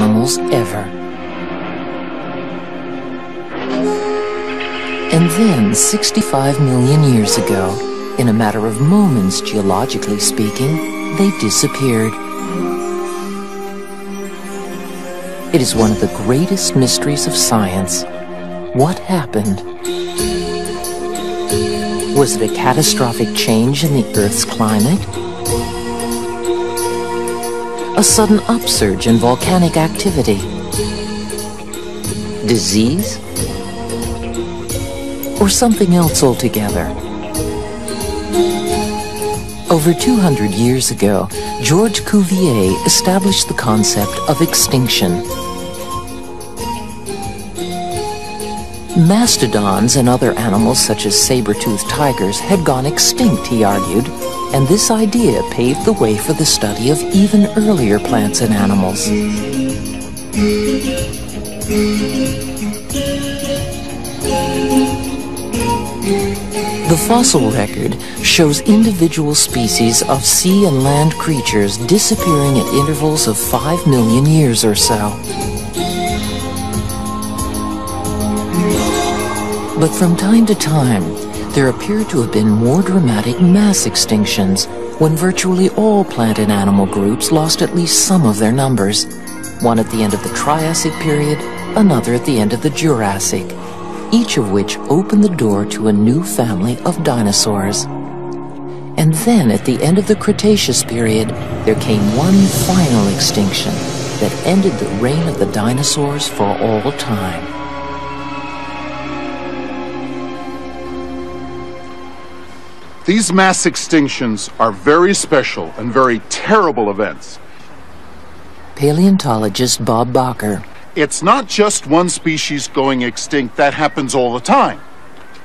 animals ever. And then, 65 million years ago, in a matter of moments, geologically speaking, they disappeared. It is one of the greatest mysteries of science. What happened? Was it a catastrophic change in the Earth's climate? A sudden upsurge in volcanic activity? Disease? Or something else altogether? Over 200 years ago, George Cuvier established the concept of extinction. Mastodons and other animals such as saber-toothed tigers had gone extinct, he argued, and this idea paved the way for the study of even earlier plants and animals. The fossil record shows individual species of sea and land creatures disappearing at intervals of 5 million years or so. But from time to time, there appear to have been more dramatic mass extinctions when virtually all plant and animal groups lost at least some of their numbers, one at the end of the Triassic period, another at the end of the Jurassic, each of which opened the door to a new family of dinosaurs. And then at the end of the Cretaceous period, there came one final extinction that ended the reign of the dinosaurs for all time. These mass extinctions are very special and very terrible events. Paleontologist Bob Bacher. It's not just one species going extinct. That happens all the time.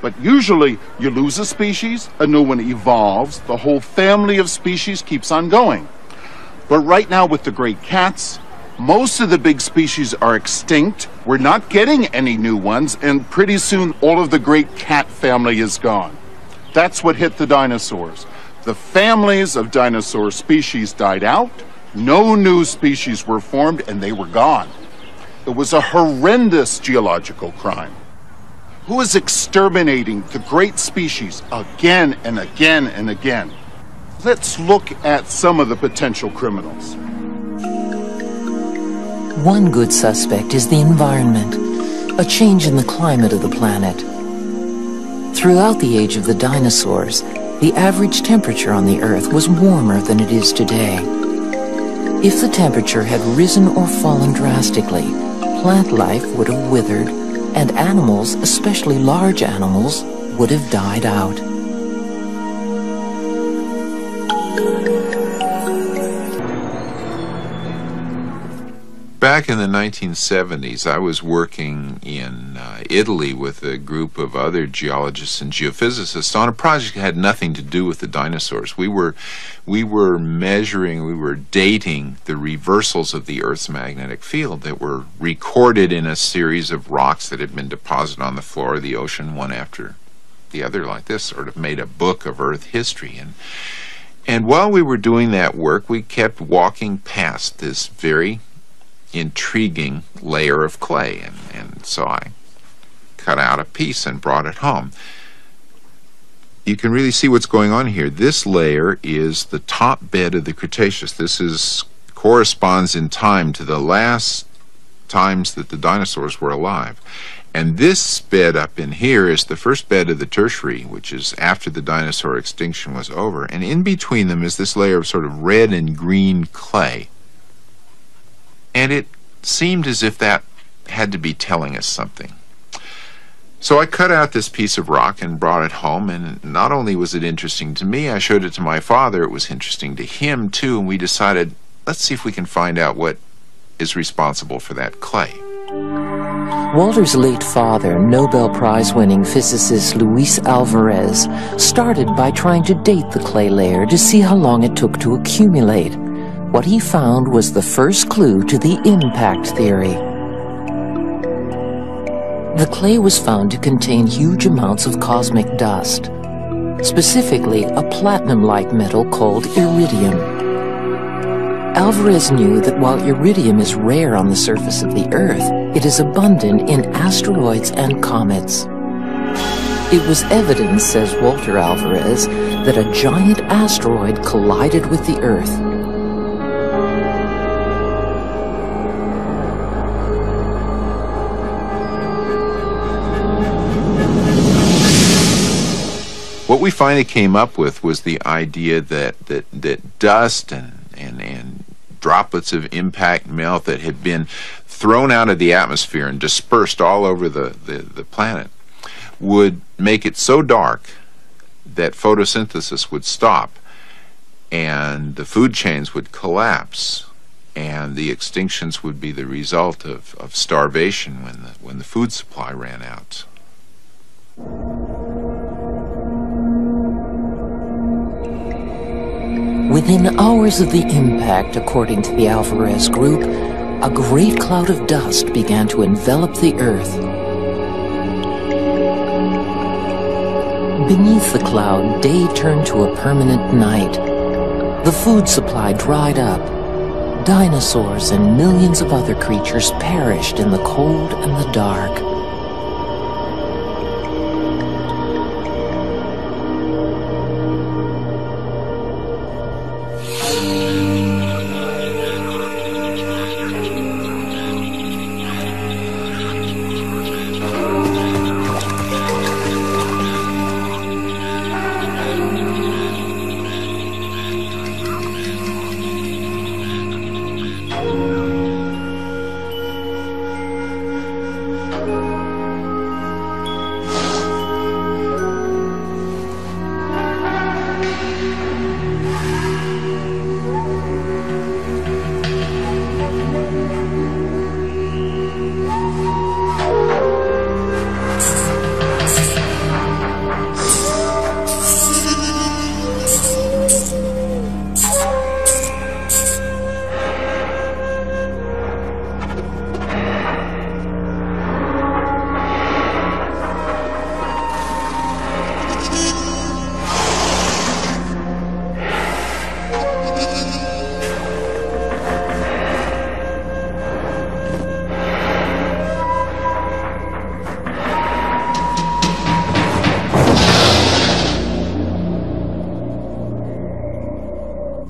But usually you lose a species, a new one evolves, the whole family of species keeps on going. But right now with the great cats, most of the big species are extinct. We're not getting any new ones, and pretty soon all of the great cat family is gone. That's what hit the dinosaurs. The families of dinosaur species died out, no new species were formed, and they were gone. It was a horrendous geological crime. Who is exterminating the great species again and again and again? Let's look at some of the potential criminals. One good suspect is the environment, a change in the climate of the planet. Throughout the age of the dinosaurs, the average temperature on the Earth was warmer than it is today. If the temperature had risen or fallen drastically, plant life would have withered, and animals, especially large animals, would have died out. Back in the 1970s, I was working in Italy with a group of other geologists and geophysicists on a project that had nothing to do with the dinosaurs. We were measuring, we were dating the reversals of the Earth's magnetic field that were recorded in a series of rocks that had been deposited on the floor of the ocean, one after the other like this, sort of made a book of Earth history. And while we were doing that work, we kept walking past this very intriguing layer of clay, and so I cut out a piece and brought it home. You can really see what's going on here. This layer is the top bed of the Cretaceous. This corresponds in time to the last times that the dinosaurs were alive. And this bed up in here is the first bed of the Tertiary, which is after the dinosaur extinction was over. And in between them is this layer of sort of red and green clay. And it seemed as if that had to be telling us something. So I cut out this piece of rock and brought it home, and not only was it interesting to me, I showed it to my father. It was interesting to him too, and we decided, let's see if we can find out what is responsible for that clay. Walter's late father, Nobel Prize-winning physicist Luis Alvarez, started by trying to date the clay layer to see how long it took to accumulate. What he found was the first clue to the impact theory. The clay was found to contain huge amounts of cosmic dust, specifically a platinum-like metal called iridium. Alvarez knew that while iridium is rare on the surface of the Earth, it is abundant in asteroids and comets. It was evident, says Walter Alvarez, that a giant asteroid collided with the Earth. What we finally came up with was the idea that dust and droplets of impact melt that had been thrown out of the atmosphere and dispersed all over the planet would make it so dark that photosynthesis would stop and the food chains would collapse and the extinctions would be the result of starvation when the food supply ran out. Within hours of the impact, according to the Alvarez group, a great cloud of dust began to envelop the Earth. Beneath the cloud, day turned to a permanent night. The food supply dried up. Dinosaurs and millions of other creatures perished in the cold and the dark.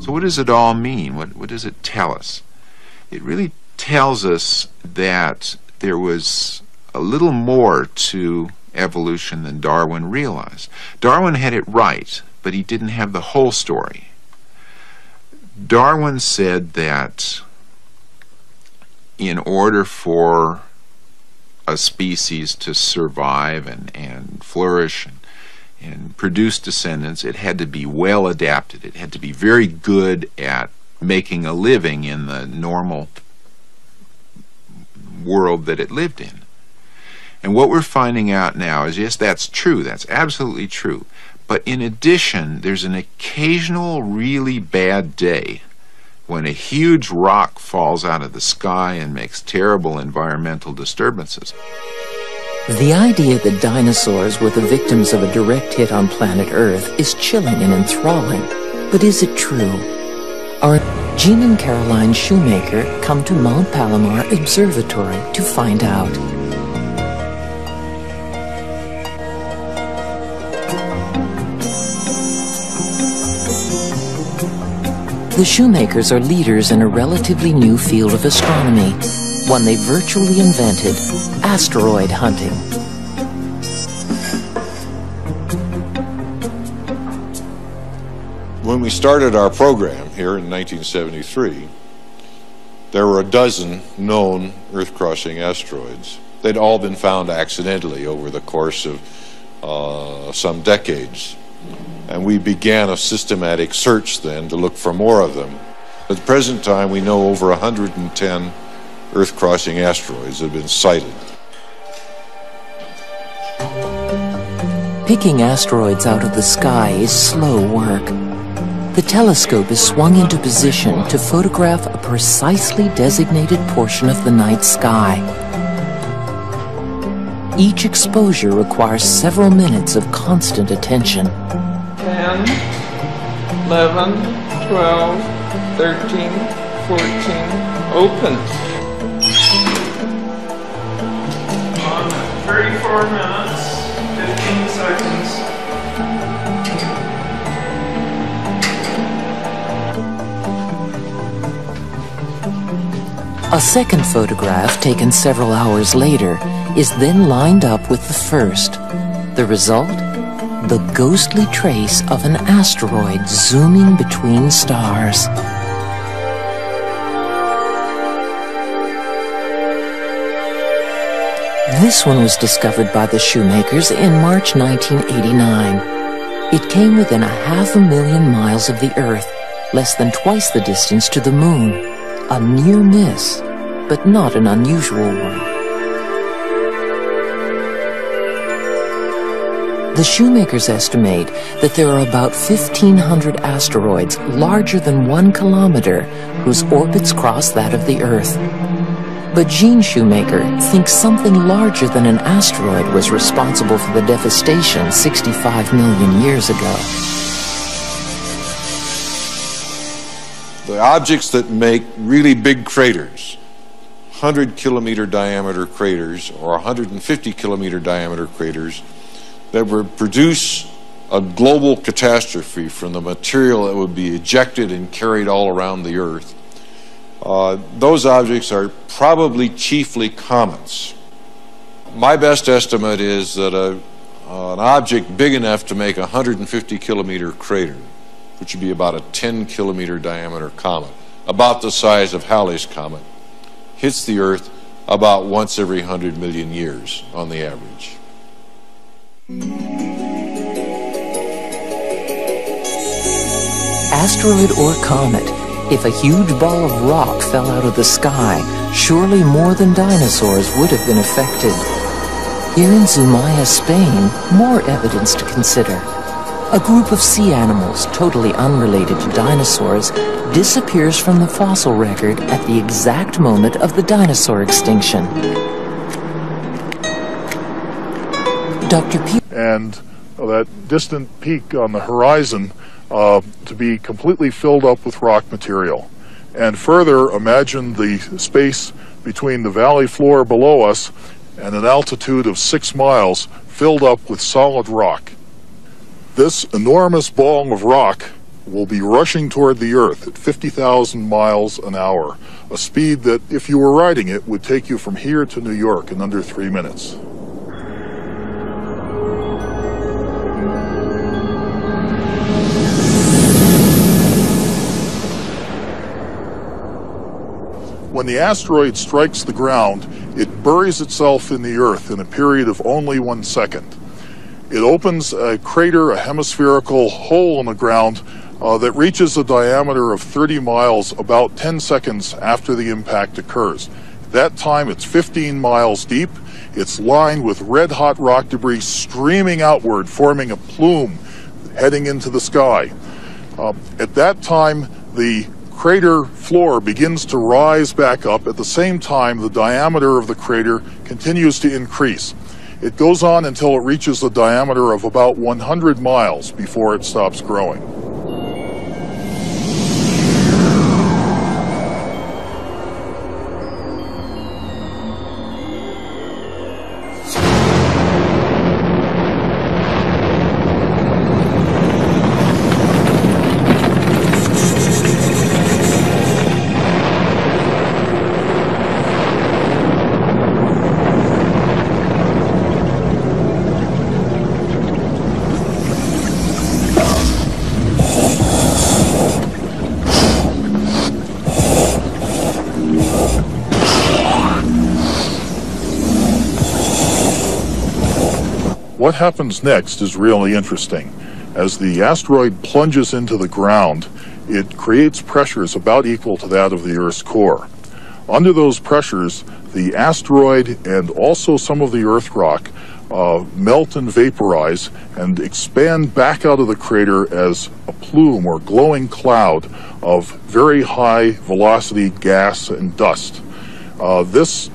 So what does it all mean? What does it tell us? It really tells us that there was a little more to evolution than Darwin realized. Darwin had it right, but he didn't have the whole story. Darwin said that in order for a species to survive and flourish and produce descendants, it had to be well adapted. It had to be very good at making a living in the normal world that it lived in. And what we're finding out now is, yes, that's true. That's absolutely true. But in addition, there's an occasional really bad day when a huge rock falls out of the sky and makes terrible environmental disturbances. The idea that dinosaurs were the victims of a direct hit on planet Earth is chilling and enthralling. But is it true? Our Jean and Caroline Shoemaker come to Mount Palomar Observatory to find out. The Shoemakers are leaders in a relatively new field of astronomy, one they virtually invented: asteroid hunting. When we started our program here in 1973, there were a dozen known Earth-crossing asteroids. They'd all been found accidentally over the course of some decades. And we began a systematic search then to look for more of them. At the present time, we know over 110 Earth-crossing asteroids have been sighted. Picking asteroids out of the sky is slow work. The telescope is swung into position to photograph a precisely designated portion of the night sky. Each exposure requires several minutes of constant attention. 10, 11, 12, 13, Open. On 34 minutes, 15 seconds. A second photograph, taken several hours later, is then lined up with the first. The result? The ghostly trace of an asteroid zooming between stars. This one was discovered by the Shoemakers in March 1989. It came within 500,000 miles of the Earth, less than twice the distance to the Moon. A near miss, but not an unusual one. The Shoemakers estimate that there are about 1,500 asteroids larger than 1 kilometer whose orbits cross that of the Earth. But Gene Shoemaker thinks something larger than an asteroid was responsible for the devastation 65 million years ago. The objects that make really big craters, 100-kilometer diameter craters or 150-kilometer diameter craters, that would produce a global catastrophe from the material that would be ejected and carried all around the Earth, those objects are probably chiefly comets. My best estimate is that an object big enough to make a 150-kilometer crater, which would be about a 10-kilometer diameter comet, about the size of Halley's Comet, hits the Earth about once every 100 million years on the average. Asteroid or comet, if a huge ball of rock fell out of the sky, surely more than dinosaurs would have been affected. Here in Zumaya, Spain, more evidence to consider. A group of sea animals, totally unrelated to dinosaurs, disappears from the fossil record at the exact moment of the dinosaur extinction. Dr. P. And that distant peak on the horizon to be completely filled up with rock material. And further, imagine the space between the valley floor below us and an altitude of 6 miles filled up with solid rock. This enormous ball of rock will be rushing toward the Earth at 50,000 miles an hour, a speed that, if you were riding it, would take you from here to New York in under 3 minutes. When the asteroid strikes the ground, it buries itself in the Earth in a period of only 1 second. It opens a crater, a hemispherical hole in the ground that reaches a diameter of 30 miles about 10 seconds after the impact occurs. At that time, it's 15 miles deep. It's lined with red-hot rock debris streaming outward, forming a plume heading into the sky. At that time, the crater floor begins to rise back up. At the same time, the diameter of the crater continues to increase. It goes on until it reaches a diameter of about 100 miles before it stops growing. What happens next is really interesting. As the asteroid plunges into the ground, it creates pressures about equal to that of the Earth's core. Under those pressures, the asteroid and also some of the Earth rock melt and vaporize and expand back out of the crater as a plume or glowing cloud of very high velocity gas and dust. This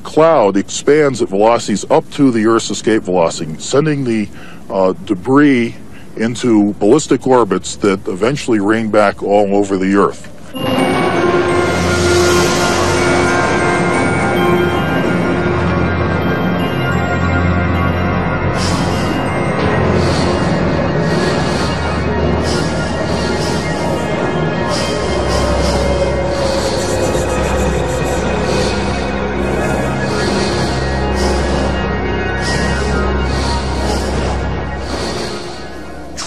cloud expands at velocities up to the Earth's escape velocity, sending the debris into ballistic orbits that eventually rain back all over the Earth.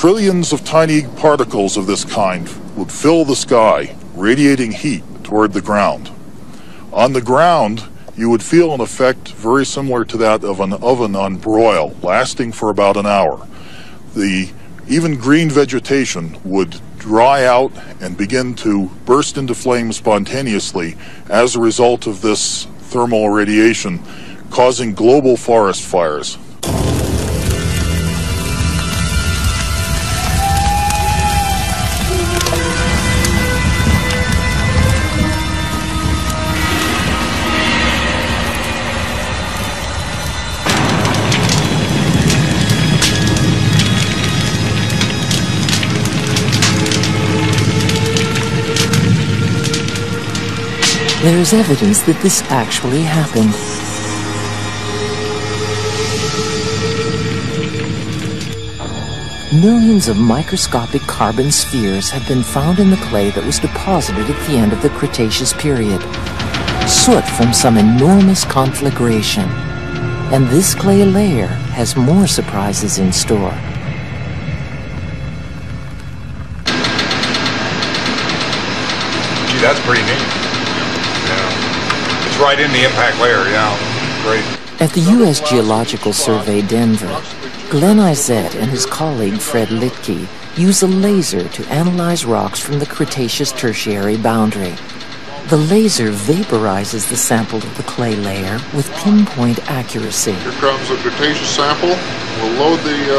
Trillions of tiny particles of this kind would fill the sky, radiating heat toward the ground. On the ground, you would feel an effect very similar to that of an oven on broil, lasting for about an hour. Even green vegetation would dry out and begin to burst into flames spontaneously as a result of this thermal irradiation, causing global forest fires. There is evidence that this actually happened. Millions of microscopic carbon spheres have been found in the clay that was deposited at the end of the Cretaceous period. Soot from some enormous conflagration. And this clay layer has more surprises in store. Gee, that's pretty neat. Yeah. It's right in the impact layer, yeah. Great. At the U.S. Geological Survey, Denver, Glenn Izett and his colleague Fred Littke use a laser to analyze rocks from the Cretaceous-Tertiary boundary. The laser vaporizes the sample of the clay layer with pinpoint accuracy. Here comes the Cretaceous sample. We'll load the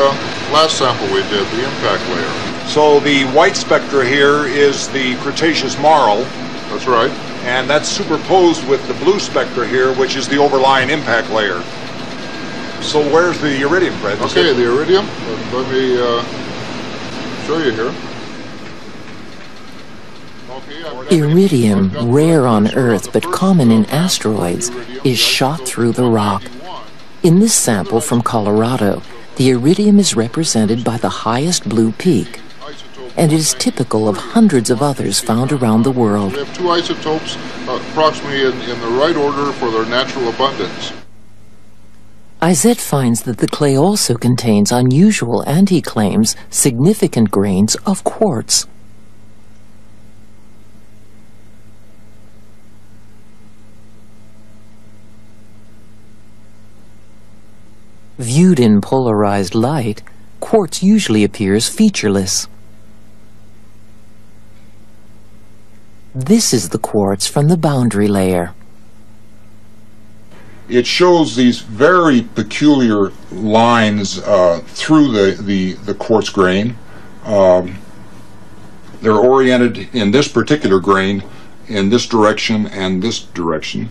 last sample we did, the impact layer. So the white spectra here is the Cretaceous marl. That's right. And that's superposed with the blue spectra here, which is the overlying impact layer. So where's the iridium, Fred? Okay, the iridium. Let me show you here. Iridium, rare on Earth but common in asteroids, is shot through the rock. In this sample from Colorado, the iridium is represented by the highest blue peak, and it is typical of hundreds of others found around the world. We have two isotopes approximately in the right order for their natural abundance. Izett finds that the clay also contains unusual, and he claims, significant grains of quartz. Viewed in polarized light, quartz usually appears featureless. This is the quartz from the boundary layer. It shows these very peculiar lines through the quartz grain. They're oriented in this particular grain in this direction and this direction.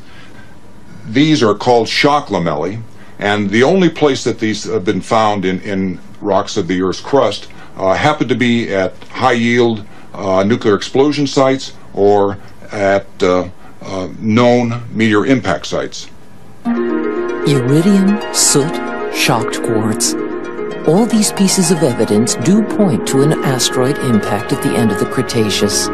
These are called shock lamellae, and the only place that these have been found in rocks of the Earth's crust happen to be at high-yield nuclear explosion sites or at known meteor impact sites. Iridium, soot, shocked quartz. All these pieces of evidence do point to an asteroid impact at the end of the Cretaceous.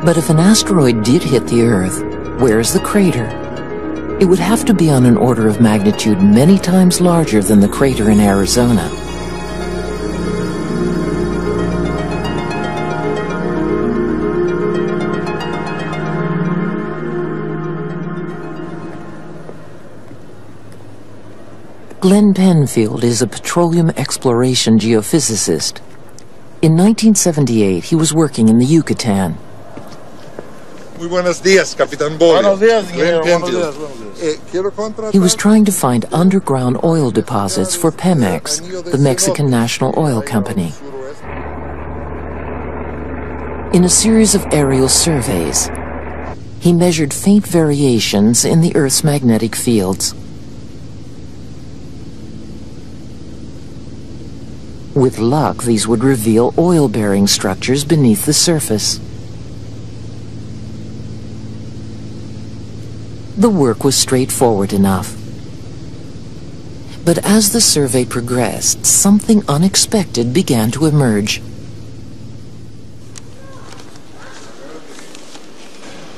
But if an asteroid did hit the Earth, where's the crater? It would have to be on an order of magnitude many times larger than the crater in Arizona. Glenn Penfield is a petroleum exploration geophysicist. In 1978, he was working in the Yucatan. Muy buenos días, Capitán Boyle. Buenos días, Glenn Penfield. He was trying to find underground oil deposits for Pemex, the Mexican national oil company. In a series of aerial surveys, he measured faint variations in the Earth's magnetic fields. With luck, these would reveal oil-bearing structures beneath the surface. The work was straightforward enough. But as the survey progressed, something unexpected began to emerge.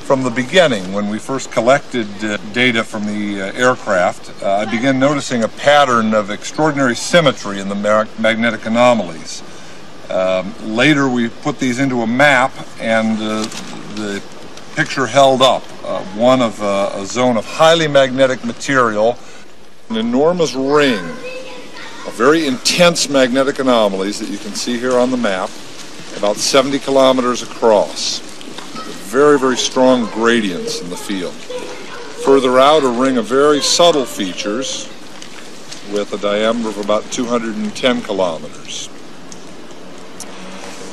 From the beginning, when we first collected data from the aircraft, I began noticing a pattern of extraordinary symmetry in the magnetic anomalies. Later we put these into a map, and the picture held up one of a zone of highly magnetic material, an enormous ring of very intense magnetic anomalies that you can see here on the map, about 70 kilometers across. Very, very strong gradients in the field. Further out, a ring of very subtle features with a diameter of about 210 kilometers.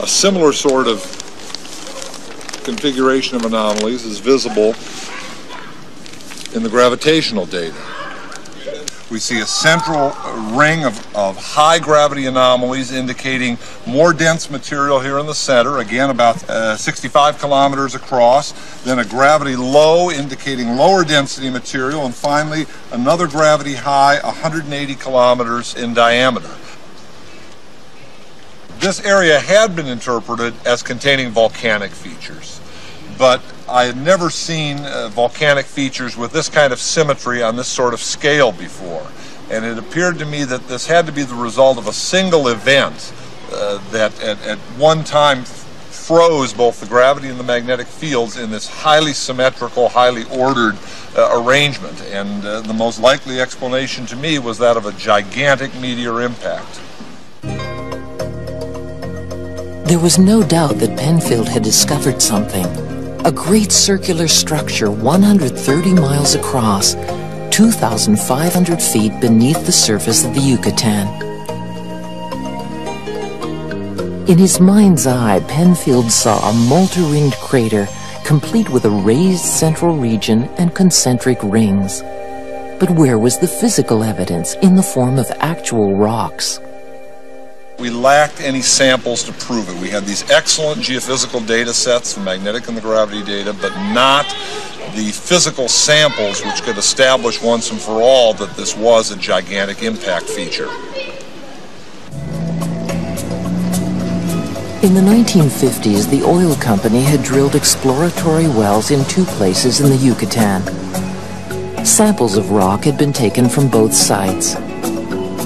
A similar sort of configuration of anomalies is visible in the gravitational data. We see a central ring of high gravity anomalies indicating more dense material here in the center, again about 65 kilometers across, then a gravity low indicating lower density material, and finally another gravity high 180 kilometers in diameter. This area had been interpreted as containing volcanic features, but I had never seen volcanic features with this kind of symmetry on this sort of scale before. And it appeared to me that this had to be the result of a single event that at one time froze both the gravity and the magnetic fields in this highly symmetrical, highly ordered arrangement. And the most likely explanation to me was that of a gigantic meteor impact. There was no doubt that Penfield had discovered something. A great circular structure 130 miles across, 2,500 feet beneath the surface of the Yucatan. In his mind's eye, Penfield saw a multi-ringed crater, complete with a raised central region and concentric rings. But where was the physical evidence in the form of actual rocks? We lacked any samples to prove it. We had these excellent geophysical data sets, the magnetic and the gravity data, but not the physical samples which could establish once and for all that this was a gigantic impact feature. In the 1950s, the oil company had drilled exploratory wells in 2 places in the Yucatan. Samples of rock had been taken from both sites.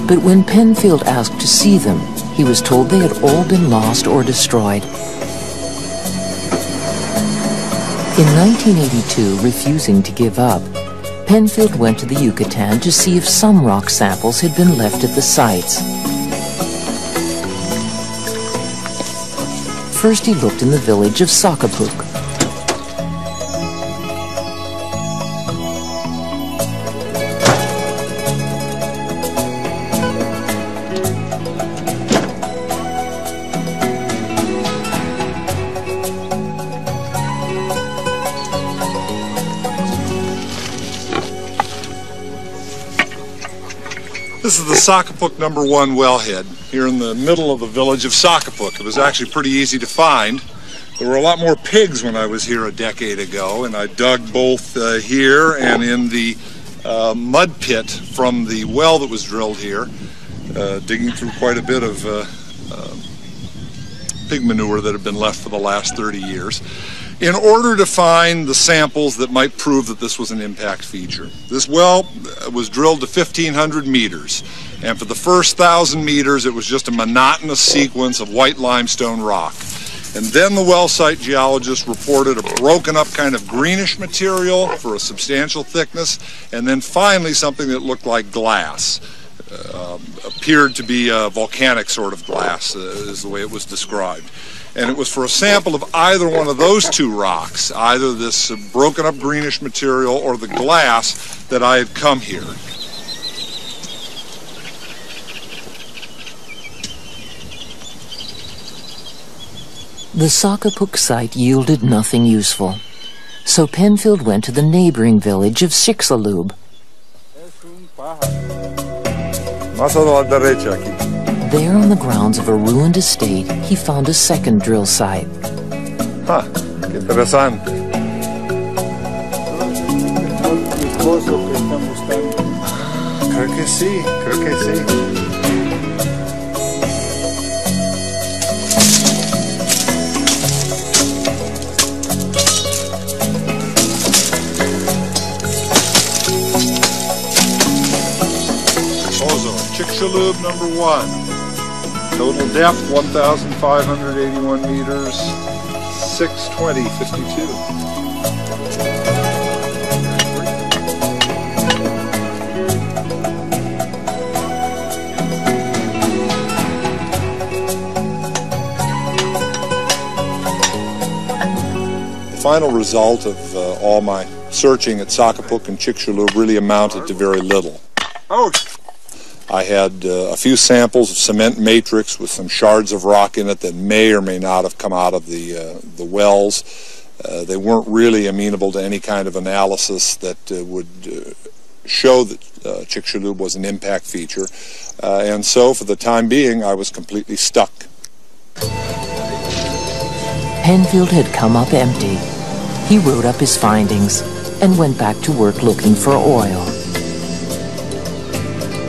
But when Penfield asked to see them, he was told they had all been lost or destroyed. In 1982, refusing to give up, Penfield went to the Yucatan to see if some rock samples had been left at the sites. First he looked in the village of Sacapuk. This is the Sacapuk #1 wellhead here in the middle of the village of Sacapuk. It was actually pretty easy to find. There were a lot more pigs when I was here a decade ago, and I dug both here and in the mud pit from the well that was drilled here, digging through quite a bit of pig manure that had been left for the last 30 years. In order to find the samples that might prove that this was an impact feature. This well was drilled to 1,500 meters, and for the first 1,000 meters it was just a monotonous sequence of white limestone rock. And then the well site geologist reported a broken up kind of greenish material for a substantial thickness, and then finally something that looked like glass. Appeared to be a volcanic sort of glass, is the way it was described. And it was for a sample of either one of those 2 rocks, either this broken up greenish material or the glass, that I had come here. The Sacapuk site yielded nothing useful, so Penfield went to the neighboring village of Chicxulub. There, on the grounds of a ruined estate, he found a second drill site. Qué interesante. Creo que sí, creo que sí. Chicxulub number 1. Total depth 1,581 meters, 620.52. The final result of all my searching at Sacapuk and Chicxulub really amounted to very little. I had a few samples of cement matrix with some shards of rock in it that may or may not have come out of the wells. They weren't really amenable to any kind of analysis that would show that Chicxulub was an impact feature. And so, for the time being, I was completely stuck. Penfield had come up empty. He wrote up his findings and went back to work looking for oil.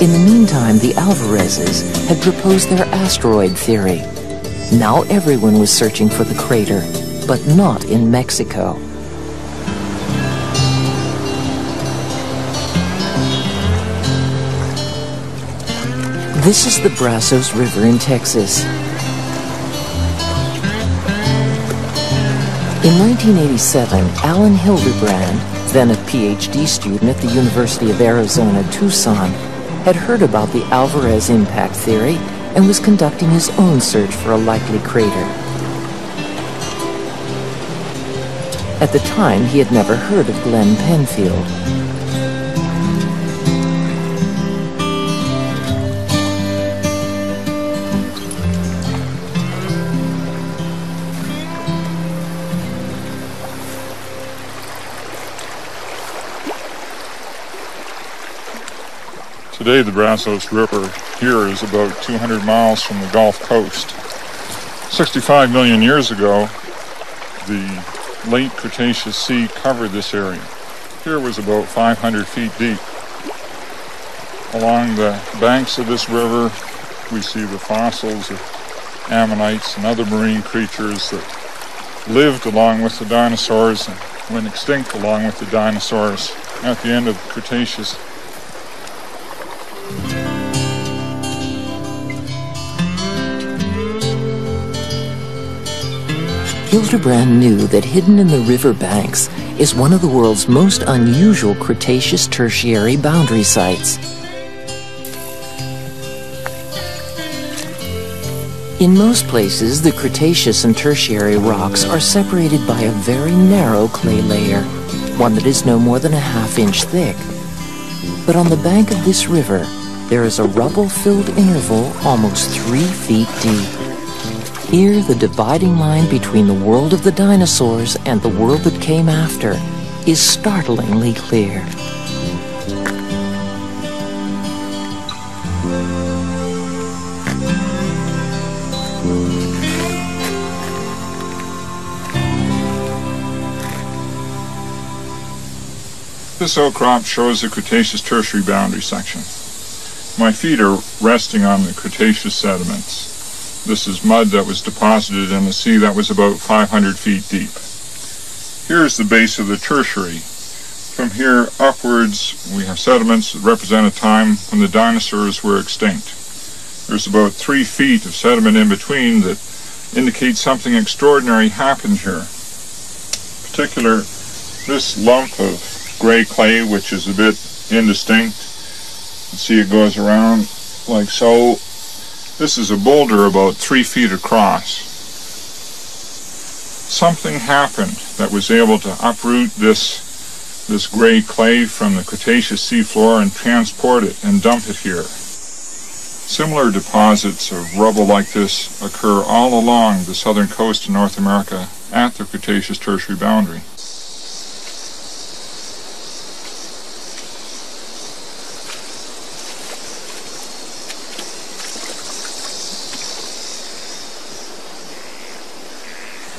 In the meantime, the Alvarezes had proposed their asteroid theory. Now everyone was searching for the crater, but not in Mexico. This is the Brazos River in Texas. In 1987, Alan Hildebrand, then a PhD student at the University of Arizona, Tucson, had heard about the Alvarez impact theory and was conducting his own search for a likely crater. At the time, he had never heard of Glenn Penfield. Today, the Brazos River here is about 200 miles from the Gulf Coast. 65 million years ago, the late Cretaceous sea covered this area. Here was about 500 feet deep. Along the banks of this river, we see the fossils of ammonites and other marine creatures that lived along with the dinosaurs and went extinct along with the dinosaurs at the end of the Cretaceous. Hildebrand knew that hidden in the river banks is one of the world's most unusual Cretaceous tertiary boundary sites. In most places, the Cretaceous and Tertiary rocks are separated by a very narrow clay layer, one that is no more than a half-inch thick. But on the bank of this river, there is a rubble-filled interval almost 3 feet deep. Here, the dividing line between the world of the dinosaurs and the world that came after is startlingly clear. This outcrop shows the Cretaceous-Tertiary boundary section. My feet are resting on the Cretaceous sediments. This is mud that was deposited in the sea that was about 500 feet deep. Here's the base of the Tertiary. From here upwards, we have sediments that represent a time when the dinosaurs were extinct. There's about 3 feet of sediment in between that indicates something extraordinary happened here. In particular, this lump of gray clay, which is a bit indistinct. You can see it goes around like so. This is a boulder about 3 feet across. Something happened that was able to uproot this gray clay from the Cretaceous seafloor and transport it and dump it here. Similar deposits of rubble like this occur all along the southern coast of North America at the Cretaceous-Tertiary boundary.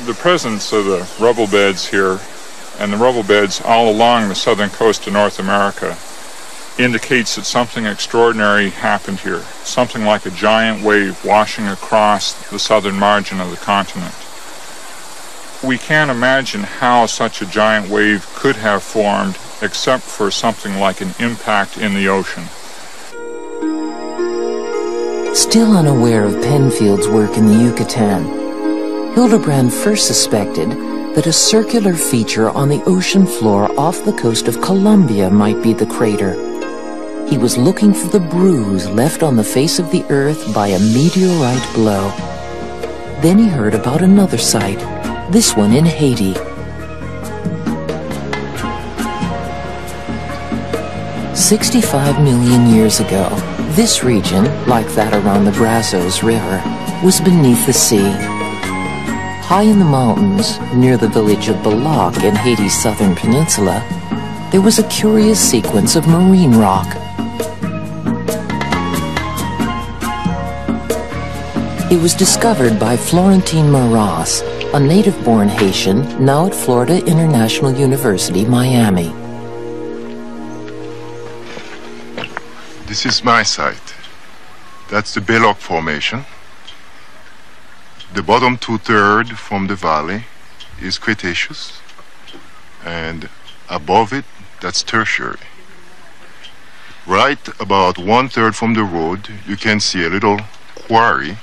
The presence of the rubble beds here and the rubble beds all along the southern coast of North America indicates that something extraordinary happened here, something like a giant wave washing across the southern margin of the continent. We can't imagine how such a giant wave could have formed except for something like an impact in the ocean. Still unaware of Penfield's work in the Yucatan, Hildebrand first suspected that a circular feature on the ocean floor off the coast of Colombia might be the crater. He was looking for the bruise left on the face of the Earth by a meteorite blow. Then he heard about another site, this one in Haiti. "65 million years ago, this region, like that around the Brazos River, was beneath the sea. High in the mountains, near the village of Balac in Haiti's southern peninsula, there was a curious sequence of marine rock. It was discovered by Florentine Maras, a native-born Haitian now at Florida International University, Miami. This is my site. That's the Balac Formation. The bottom two-thirds from the valley is Cretaceous, and above it, that's Tertiary. Right about one-third from the road, you can see a little quarry,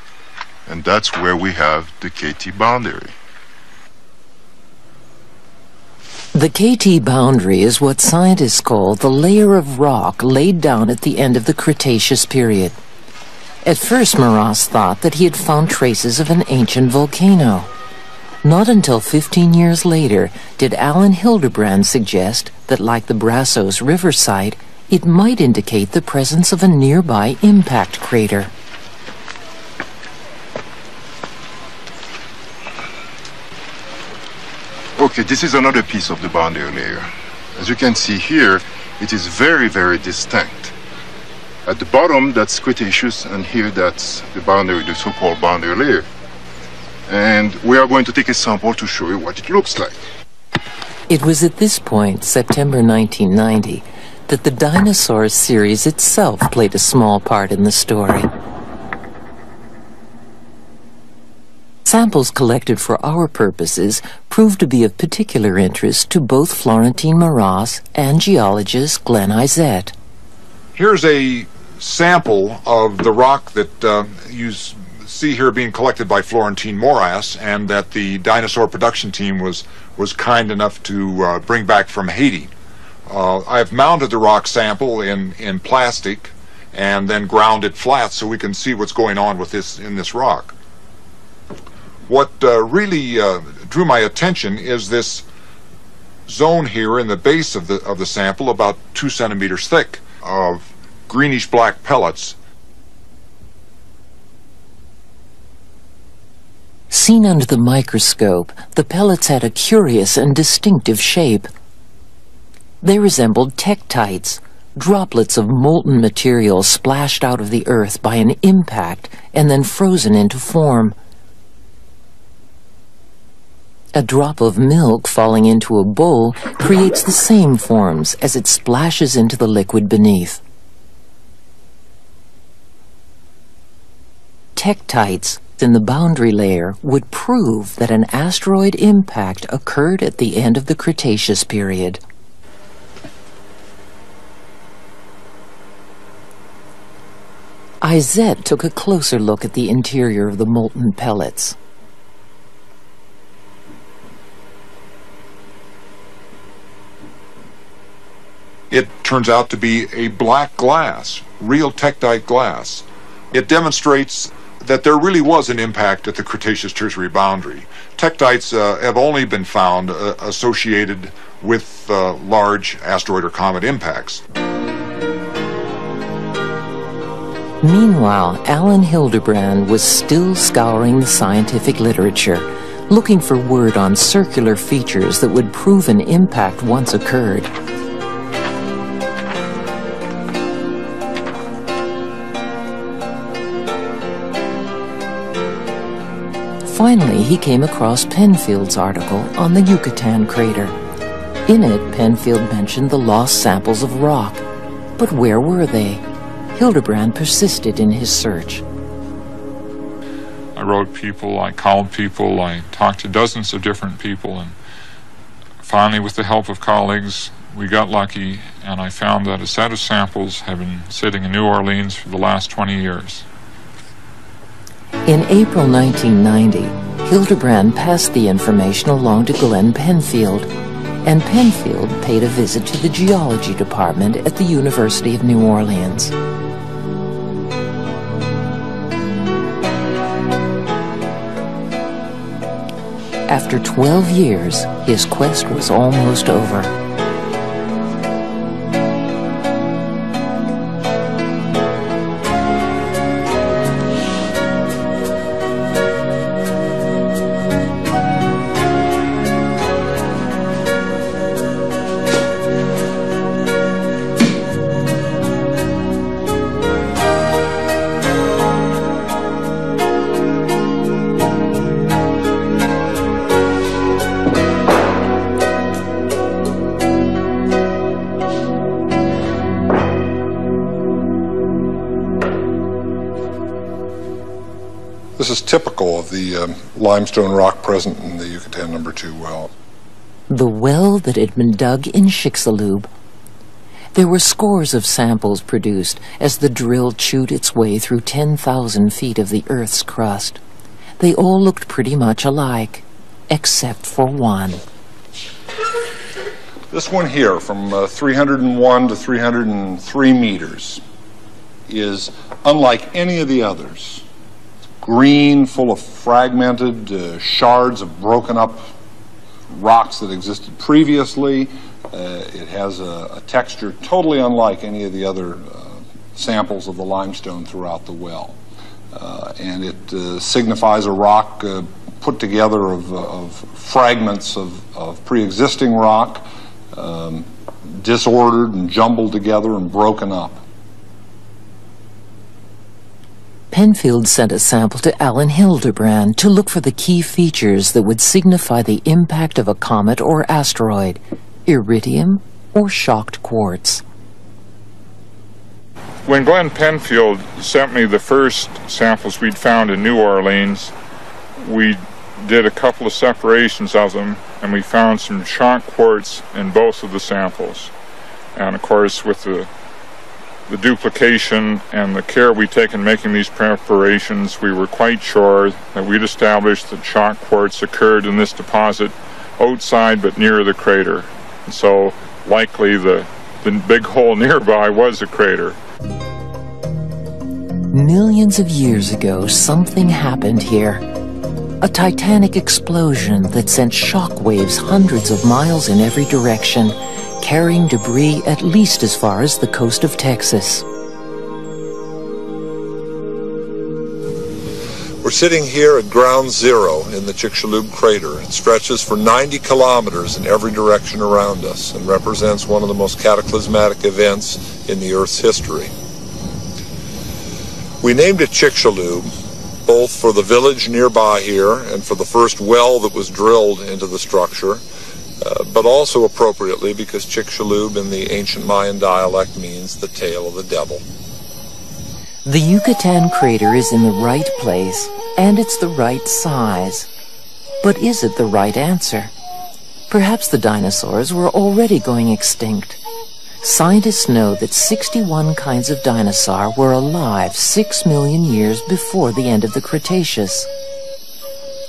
and that's where we have the KT boundary. The KT boundary is what scientists call the layer of rock laid down at the end of the Cretaceous period. At first, Maras thought that he had found traces of an ancient volcano. Not until 15 years later did Alan Hildebrand suggest that, like the Brazos River site, it might indicate the presence of a nearby impact crater. Okay, this is another piece of the boundary layer. As you can see here, it is very, very distinct. At the bottom, that's Cretaceous, and here that's the boundary, the so-called boundary layer. And we are going to take a sample to show you what it looks like. It was at this point, September 1990, that the Dinosaurs series itself played a small part in the story. Samples collected for our purposes proved to be of particular interest to both Florentine Maras and geologist Glenn Izett. Here's a sample of the rock that you see here being collected by Florentine Maras, and that the dinosaur production team was kind enough to bring back from Haiti. I've mounted the rock sample in plastic and then ground it flat so we can see what's going on with this in this rock. What really drew my attention is this zone here in the base of the sample, about 2 centimeters thick, of greenish black pellets. Seen under the microscope, the pellets had a curious and distinctive shape. They resembled tektites, droplets of molten material splashed out of the earth by an impact and then frozen into form. A drop of milk falling into a bowl creates the same forms as it splashes into the liquid beneath. Tektites in the boundary layer would prove that an asteroid impact occurred at the end of the Cretaceous period. Izett took a closer look at the interior of the molten pellets. It turns out to be a black glass, real tektite glass. It demonstrates that there really was an impact at the Cretaceous-Tertiary boundary. Tektites have only been found associated with large asteroid or comet impacts. Meanwhile, Alan Hildebrand was still scouring the scientific literature, looking for word on circular features that would prove an impact once occurred. Finally, he came across Penfield's article on the Yucatan crater. In it, Penfield mentioned the lost samples of rock. But where were they? Hildebrand persisted in his search. I wrote people, I called people, I talked to dozens of different people, and finally, with the help of colleagues, we got lucky, and I found that a set of samples had been sitting in New Orleans for the last 20 years. In April 1990, Hildebrand passed the information along to Glenn Penfield, and Penfield paid a visit to the geology department at the University of New Orleans. After 12 years, his quest was almost over. This is typical of the limestone rock present in the Yucatan No. 2 well. The well that had been dug in Chicxulub. There were scores of samples produced as the drill chewed its way through 10,000 feet of the Earth's crust. They all looked pretty much alike, except for one. This one here, from 301 to 303 meters, is unlike any of the others. Green, full of fragmented shards of broken up rocks that existed previously. It has a texture totally unlike any of the other samples of the limestone throughout the well. And it signifies a rock put together of fragments of pre-existing rock, disordered and jumbled together and broken up. Penfield sent a sample to Alan Hildebrand to look for the key features that would signify the impact of a comet or asteroid, iridium or shocked quartz. When Glenn Penfield sent me the first samples we'd found in New Orleans, we did a couple of separations of them, and we found some shocked quartz in both of the samples. And of course, with the duplication and the care we take in making these preparations, we were quite sure that we'd established that shocked quartz occurred in this deposit outside but near the crater. And so likely the big hole nearby was a crater. Millions of years ago, something happened here. A titanic explosion that sent shock waves hundreds of miles in every direction, carrying debris at least as far as the coast of Texas. We're sitting here at ground zero in the Chicxulub crater. It stretches for 90 kilometers in every direction around us and represents one of the most cataclysmatic events in the Earth's history. We named it Chicxulub, both for the village nearby here and for the first well that was drilled into the structure, but also appropriately because Chicxulub in the ancient Mayan dialect means the tail of the devil. The Yucatan crater is in the right place, and it's the right size. But is it the right answer? Perhaps the dinosaurs were already going extinct. Scientists know that 61 kinds of dinosaur were alive 6 million years before the end of the Cretaceous.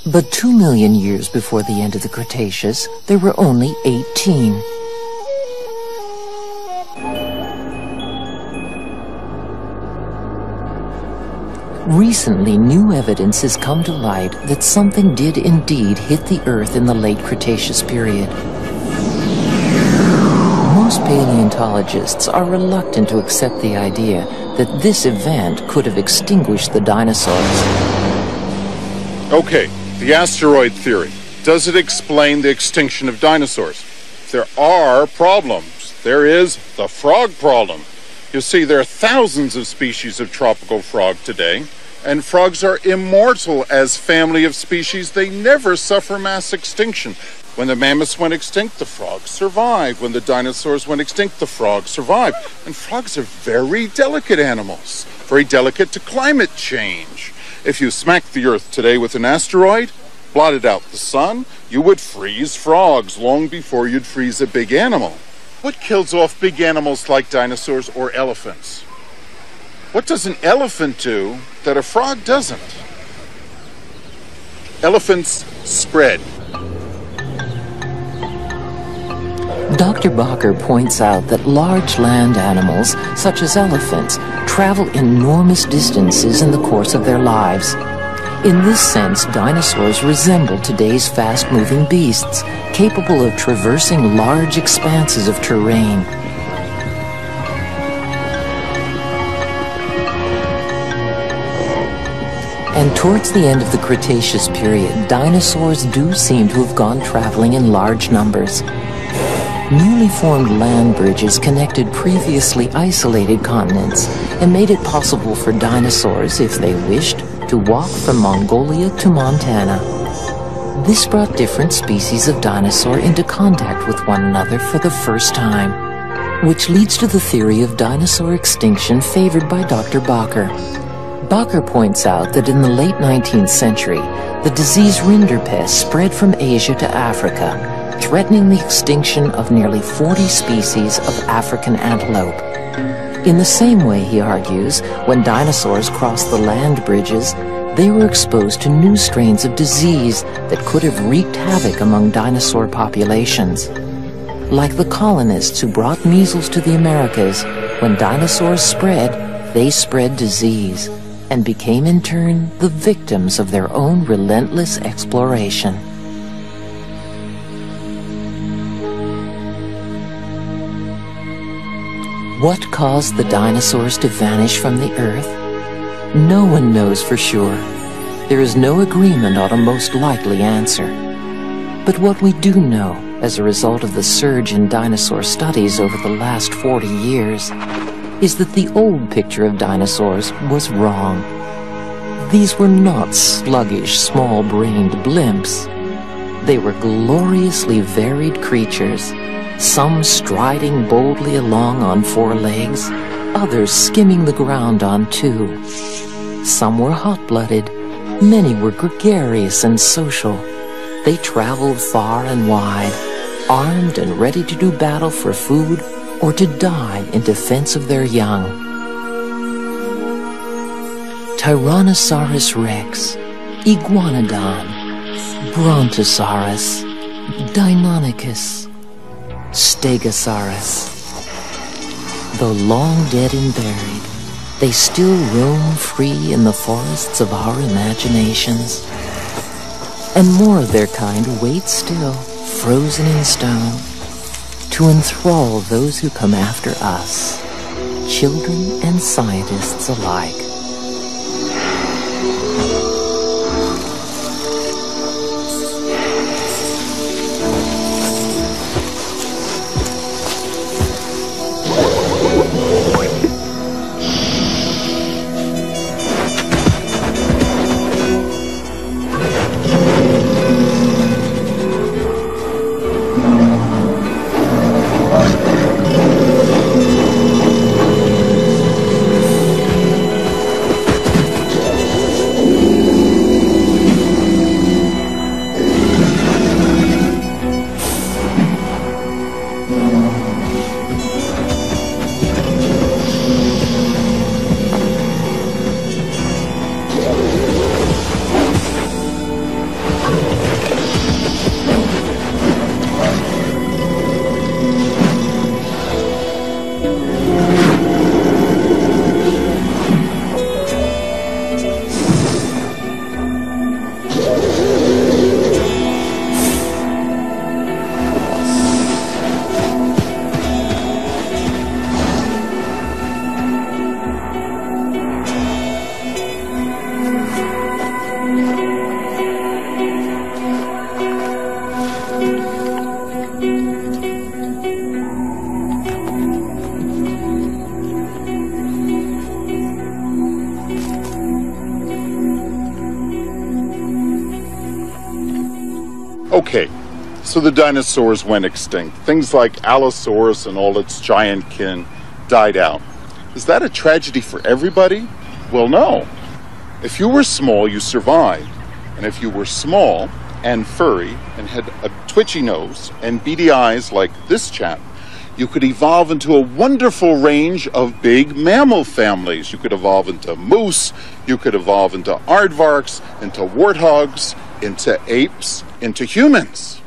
But 2 million years before the end of the Cretaceous, there were only 18. Recently, new evidence has come to light that something did indeed hit the Earth in the late Cretaceous period. Most paleontologists are reluctant to accept the idea that this event could have extinguished the dinosaurs. Okay. The asteroid theory. Does it explain the extinction of dinosaurs? There are problems. There is the frog problem. You see, there are thousands of species of tropical frog today, and frogs are immortal as family of species. They never suffer mass extinction. When the mammoths went extinct, the frogs survived. When the dinosaurs went extinct, the frogs survived. And frogs are very delicate animals, very delicate to climate change. If you smacked the Earth today with an asteroid, blotted out the sun, you would freeze frogs long before you'd freeze a big animal. What kills off big animals like dinosaurs or elephants? What does an elephant do that a frog doesn't? Elephants spread. Dr. Bakker points out that large land animals, such as elephants, travel enormous distances in the course of their lives. In this sense, dinosaurs resemble today's fast-moving beasts, capable of traversing large expanses of terrain. And towards the end of the Cretaceous period, dinosaurs do seem to have gone traveling in large numbers. Newly formed land bridges connected previously isolated continents and made it possible for dinosaurs, if they wished, to walk from Mongolia to Montana. This brought different species of dinosaur into contact with one another for the first time, which leads to the theory of dinosaur extinction favored by Dr. Bakker. Bakker points out that in the late 19th century, the disease rinderpest spread from Asia to Africa, threatening the extinction of nearly 40 species of African antelope. In the same way, he argues, when dinosaurs crossed the land bridges, they were exposed to new strains of disease that could have wreaked havoc among dinosaur populations. Like the colonists who brought measles to the Americas, when dinosaurs spread, they spread disease, and became in turn the victims of their own relentless exploration. What caused the dinosaurs to vanish from the earth? No one knows for sure. There is no agreement on a most likely answer. But what we do know, as a result of the surge in dinosaur studies over the last 40 years, is that the old picture of dinosaurs was wrong. These were not sluggish, small-brained blimps. They were gloriously varied creatures, some striding boldly along on 4 legs, others skimming the ground on 2. Some were hot-blooded, many were gregarious and social. They traveled far and wide, armed and ready to do battle for food or to die in defense of their young. Tyrannosaurus rex, Iguanodon, Brontosaurus, Deinonychus, Stegosaurus. Though long dead and buried, they still roam free in the forests of our imaginations. And more of their kind wait still, frozen in stone, to enthrall those who come after us, children and scientists alike. Okay, so the dinosaurs went extinct. Things like Allosaurus and all its giant kin died out. Is that a tragedy for everybody? Well, no. If you were small, you survived. And if you were small and furry and had a twitchy nose and beady eyes like this chap, you could evolve into a wonderful range of big mammal families. You could evolve into moose, you could evolve into aardvarks, into warthogs, into apes, into humans.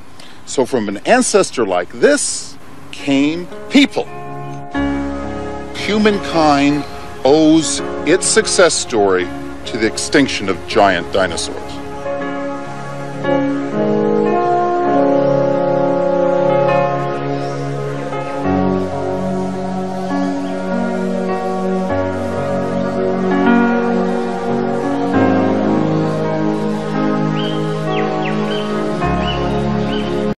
So from an ancestor like this came people. Humankind owes its success story to the extinction of giant dinosaurs.